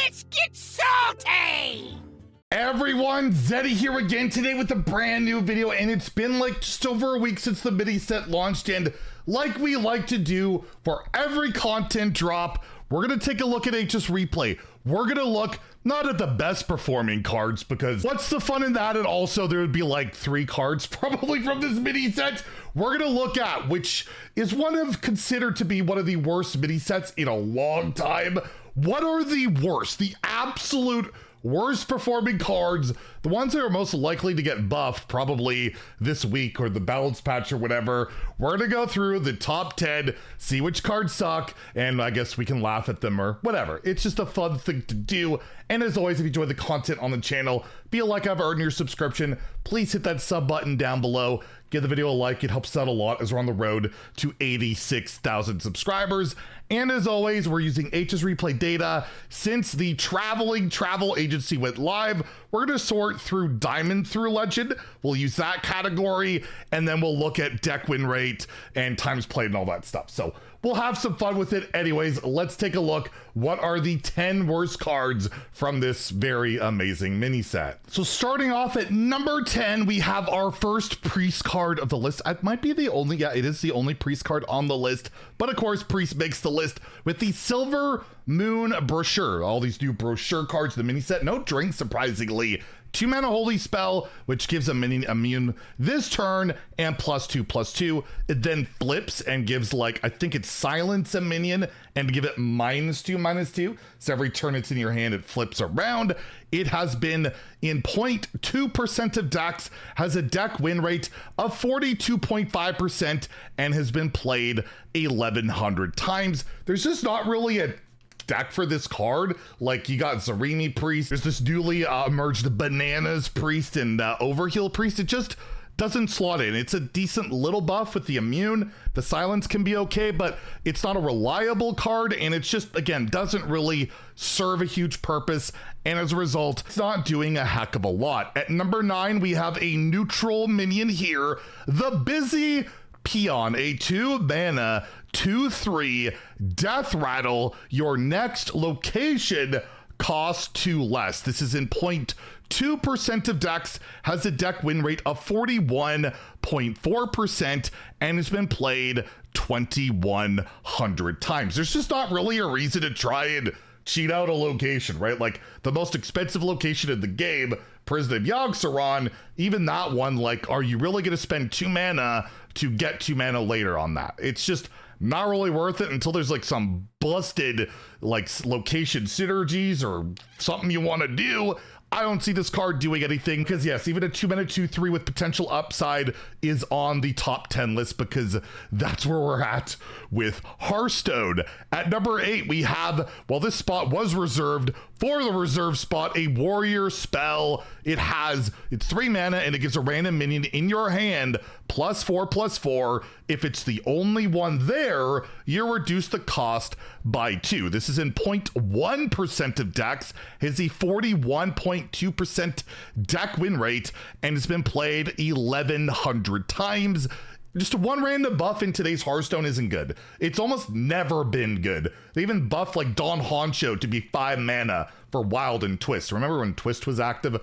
Let's get salty! Everyone, Zeddy here again today with a brand new video, and it's been like just over a week since the mini set launched, and like we like to do for every content drop, we're gonna take a look at HSreplay. We're gonna look not at the best performing cards, because what's the fun in that? And also there would be like 3 cards probably from this mini set. We're gonna look at which is considered to be one of the worst mini sets in a long time. What are the worst, the absolute worst performing cards, the ones that are most likely to get buffed probably this week or the balance patch or whatever? We're gonna go through the top 10, see which cards suck, and I guess we can laugh at them or whatever. It's just a fun thing to do. And as always, if you enjoy the content on the channel, feel like I've earned your subscription, please hit that sub button down below. Give the video a like, it helps out a lot as we're on the road to 86,000 subscribers. And as always, we're using HSreplay data. Since the travel agency went live, we're gonna sort through Diamond through Legend. We'll use that category, and then we'll look at deck win rate and times played and all that stuff. So we'll have some fun with it. Anyways, let's take a look. What are the 10 worst cards from this very amazing mini set? So starting off at number 10, we have our first Priest card of the list. It might be the only, yeah, it is the only Priest card on the list. But of course, Priest makes the list with the Silver Moon Brochure. All these new brochure cards, the mini set, no drink, surprisingly. 2-mana Holy Spell, which gives a minion immune this turn and +2/+2. It then flips and gives, like, I think it's silence a minion and give it -2/-2. So every turn it's in your hand, it flips around. It has been in 0.2% of decks, has a deck win rate of 42.5%, and has been played 1,100 times. There's just not really a deck for this card. Like, you got Zarimi Priest, there's this newly emerged Bananas Priest and Overheal Priest. It just doesn't slot in. It's a decent little buff with the immune. The silence can be okay, but it's not a reliable card, and it's just, again, doesn't really serve a huge purpose, and as a result, it's not doing a heck of a lot. At number 9, we have a neutral minion here, the Busy Peon, a 2-mana 2/3 Death Rattle. Your next location costs 2 less. This is in 0.2% of decks, has a deck win rate of 41.4%, and has been played 2,100 times. There's just not really a reason to try and cheat out a location, right? Like, the most expensive location in the game, Prison of Yogg-Saron, even that one, like, are you really going to spend 2 mana to get 2 mana later on that? It's just not really worth it until there's like some busted like location synergies or something you want to do. I don't see this card doing anything, because yes, even a 2-mana 2/3 with potential upside is on the top 10 list, because that's where we're at with Hearthstone. At number 8, we have, well, this spot was reserved for the reserve spot, a Warrior Spell. It's 3 mana, and it gives a random minion in your hand +4/+4. If it's the only one there, you reduce the cost by 2. This is in 0.1% of decks, has a 41.2% deck win rate, and has been played 1,100 times. Just one random buff in today's Hearthstone isn't good. It's almost never been good. They even buffed like Don Honcho to be 5 mana for Wild and Twist. Remember when Twist was active?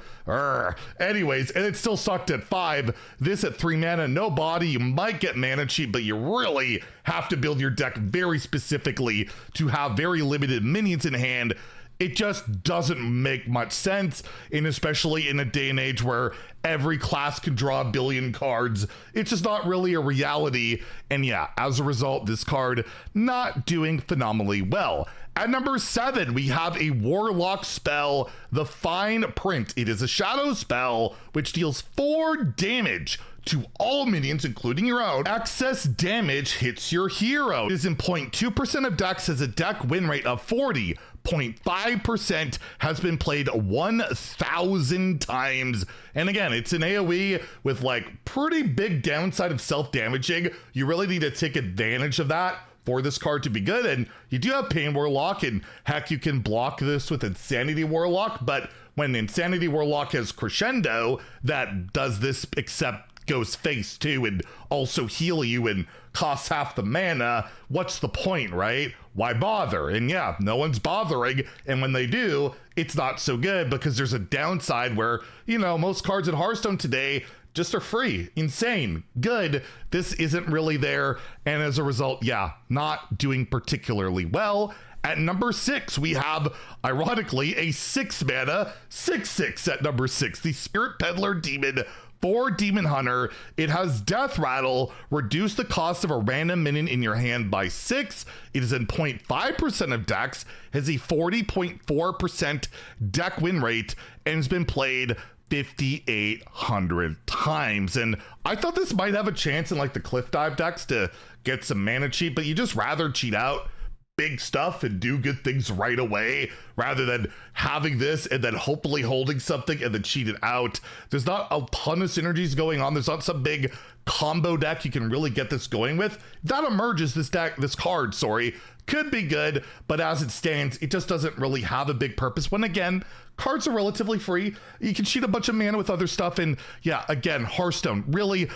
Anyways, and it still sucked at 5. This at 3 mana, no body. You might get mana cheap, but you really have to build your deck very specifically to have very limited minions in hand. It just doesn't make much sense, and especially in a day and age where every class can draw a billion cards. It's just not really a reality, and yeah, as a result, this card not doing phenomenally well. At number 7, we have a Warlock spell, the Fine Print. It is a shadow spell, which deals 4 damage to all minions, including your own. Excess damage hits your hero. It is in 0.2% of decks, has a deck win rate of 40.5%, has been played 1,000 times. And again, it's an AoE with like pretty big downside of self-damaging. You really need to take advantage of that for this card to be good. And you do have Pain Warlock, and heck, you can block this with Insanity Warlock, but when Insanity Warlock has Crescendo that does this, except goes phase 2 and also heal you and costs half the mana, what's the point, right? why bother? And yeah, no one's bothering. And when they do, it's not so good because there's a downside where, most cards in Hearthstone today just are free, insane, good. This isn't really there. And as a result, yeah, not doing particularly well. At number 6, we have, ironically, a 6 mana 6/6 at number 6, the Spirit Peddler Demon for Demon Hunter. It has Death Rattle, reduce the cost of a random minion in your hand by 6. It is in 0.5% of decks, has a 40.4% deck win rate, and has been played 5,800 times. And I thought this might have a chance in like the Cliff Dive decks to get some mana cheat, but you just rather cheat out big stuff and do good things right away rather than having this and then hopefully holding something and then cheat it out. There's not a ton of synergies going on. There's not some big combo deck you can really get this going with. That emerges, this card, could be good, but as it stands, it just doesn't really have a big purpose. When again, cards are relatively free. You can cheat a bunch of mana with other stuff. And yeah, again, Hearthstone really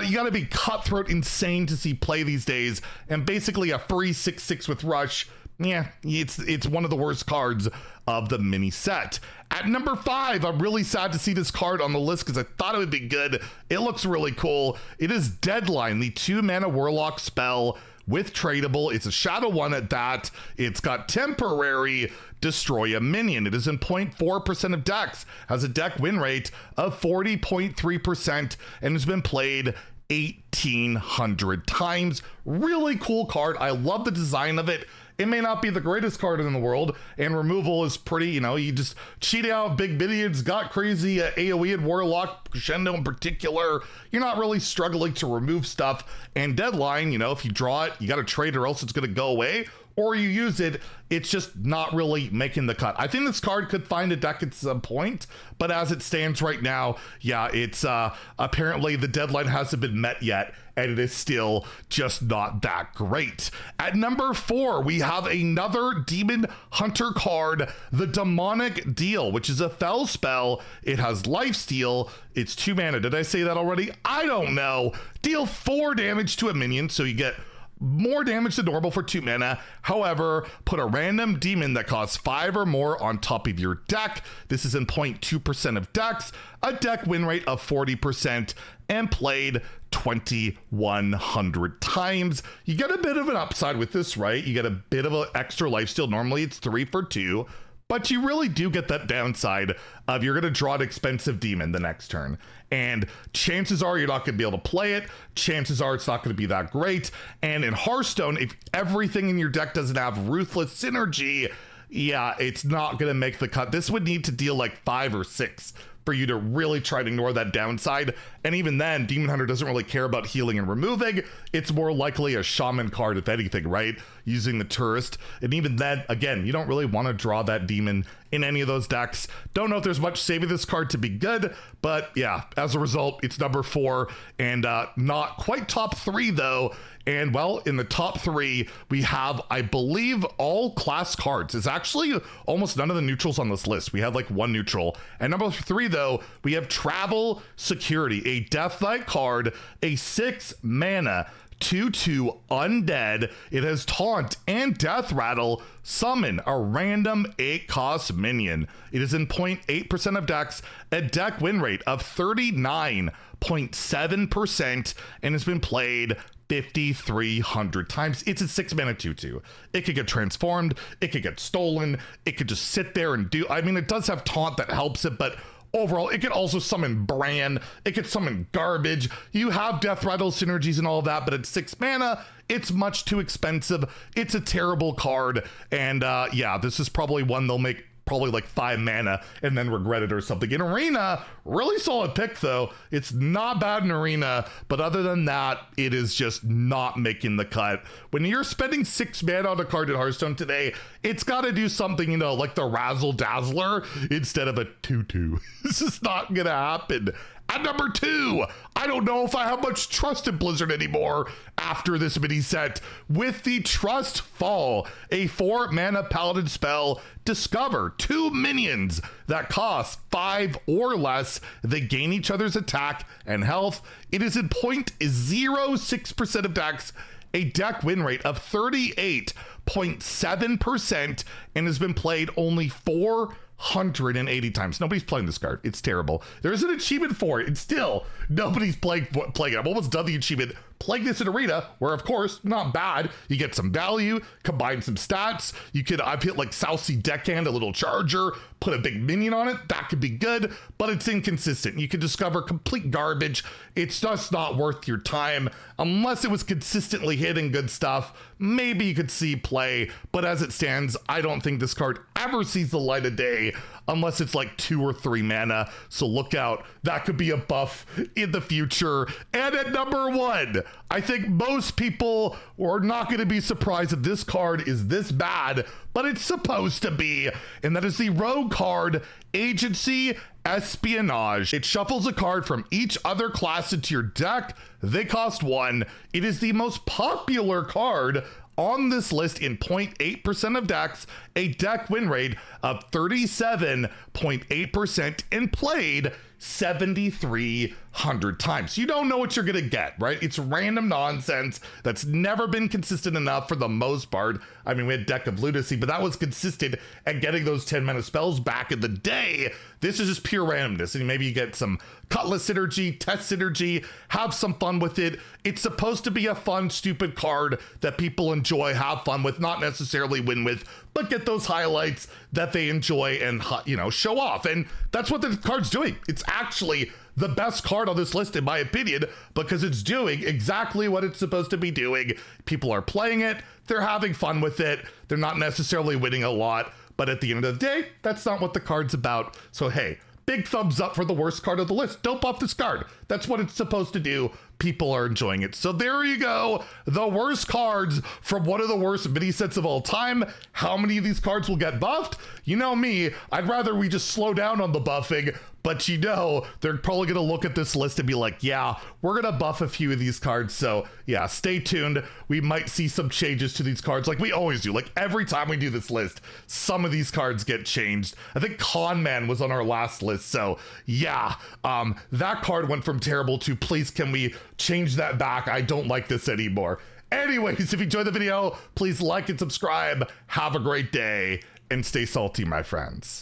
you gotta be cutthroat insane to see play these days. And basically a free 6/6 with Rush, yeah, it's one of the worst cards of the mini set. At number 5, I'm really sad to see this card on the list because I thought it would be good. It looks really cool. It is Deadline, the 2 mana Warlock spell with tradable. It's a Shadow 1 at that. It's got temporary destroy a minion. It is in 0.4% of decks, has a deck win rate of 40.3%, and has been played 1,800 times. Really cool card. I love the design of it. It may not be the greatest card in the world, and removal is pretty, you just cheat out big minions, got crazy AoE and Warlock, Crescendo in particular. You're not really struggling to remove stuff. And Deadline, if you draw it, you got to trade or else it's going to go away. Or you use it, it's just not really making the cut. I think this card could find a deck at some point, but as it stands right now, yeah, it's apparently the deadline hasn't been met yet, and it is still just not that great. At number 4, we have another Demon Hunter card, the Demonic Deal, which is a Fel spell. It has Lifesteal. It's 2 mana. Did I say that already? I don't know. Deal 4 damage to a minion, so you get more damage than normal for 2 mana. However, put a random demon that costs 5 or more on top of your deck. This is in 0.2% of decks, a deck win rate of 40%, and played 2,100 times. You get a bit of an upside with this, right? You get a bit of an extra lifesteal. Normally it's 3 for 2. But you really do get that downside of you're going to draw an expensive demon the next turn. And chances are you're not going to be able to play it. Chances are it's not going to be that great. And in Hearthstone, if everything in your deck doesn't have Ruthless Synergy, yeah, it's not going to make the cut. This would need to deal like 5 or 6 for you to really try to ignore that downside. And even then, Demon Hunter doesn't really care about healing and removing. It's more likely a Shaman card, if anything, right? Using the Tourist. And even then, again, you don't really want to draw that demon in any of those decks. Don't know if there's much saving this card to be good, but yeah, as a result, it's number 4 and not quite top 3 though. And well, in the top 3, we have, I believe, all class cards. It's actually almost none of the neutrals on this list. We have like 1 neutral. And number 3 though, we have Travel Security, a Death Knight card, a 6 mana 2/2 undead. It has Taunt and Death Rattle. Summon a random 8-cost minion. It is in 0.8% of decks, a deck win rate of 39.7%, and has been played 5,300 times. It's a 6 mana 2/2. It could get transformed, it could get stolen, it could just sit there and do, I mean, it does have Taunt that helps it, but overall, it could also summon Bran. It could summon garbage. You have Death Rattle synergies and all that, but at 6 mana, it's much too expensive. It's a terrible card. And yeah, this is probably one they'll make probably like 5 mana and then regret it or something. In Arena, really solid pick though. It's not bad in Arena, but other than that, it is just not making the cut. When you're spending 6 mana on a card in Hearthstone today, it's got to do something, like the Razzle Dazzler instead of a 2/2. This is not gonna happen. At number 2, I don't know if I have much trust in Blizzard anymore after this mini set with the Trust Fall, a 4 mana paladin spell. Discover 2 minions that cost 5 or less. They gain each other's attack and health. It is in 0.06% of decks, a deck win rate of 38 0.7% and has been played only 480 times. Nobody's playing this card. It's terrible. There is an achievement for it, and still nobody's playing it. I've almost done the achievement playing this in arena, where of course, not bad. You get some value, combine some stats. I've hit like Southsea Deckhand, a little charger, put a big minion on it. That could be good, but it's inconsistent. You can discover complete garbage. It's just not worth your time unless it was consistently hitting good stuff. Maybe you could see play, but as it stands, I don't think this card ever sees the light of day unless it's like 2 or 3 mana. So look out. That could be a buff in the future. And at number 1, I think most people are not going to be surprised that this card is this bad, but it's supposed to be. And that is the rogue card, Agency Espionage. It shuffles a card from each other class into your deck. They cost 1. It is the most popular card on this list in 0.8% of decks, a deck win rate of 37.8% and played 7,300 times. You don't know what you're gonna get, right? It's random nonsense that's never been consistent enough for the most part. I mean, we had Deck of Lunacy, but that was consistent at getting those 10 mana spells back in the day. This is just pure randomness, and maybe you get some Cutlass synergy, Test synergy, have some fun with it. It's supposed to be a fun, stupid card that people enjoy, have fun with, not necessarily win with, but get those highlights that they enjoy and, show off. And that's what the card's doing. It's actually the best card on this list, in my opinion, because it's doing exactly what it's supposed to be doing. People are playing it. They're having fun with it. They're not necessarily winning a lot, but at the end of the day, that's not what the card's about. So, hey, big thumbs up for the worst card of the list. Don't buff this card. That's what it's supposed to do. People are enjoying it. So there you go. The worst cards from one of the worst mini sets of all time. How many of these cards will get buffed? You know me, I'd rather we just slow down on the buffing, but they're probably gonna look at this list and be like, yeah, we're gonna buff a few of these cards. So yeah, stay tuned. We might see some changes to these cards like we always do. Like every time we do this list, some of these cards get changed. I think Con Man was on our last list. So yeah, that card went from terrible to please can we change that back? I don't like this anymore. Anyways, if you enjoyed the video, please like and subscribe. Have a great day and stay salty, my friends.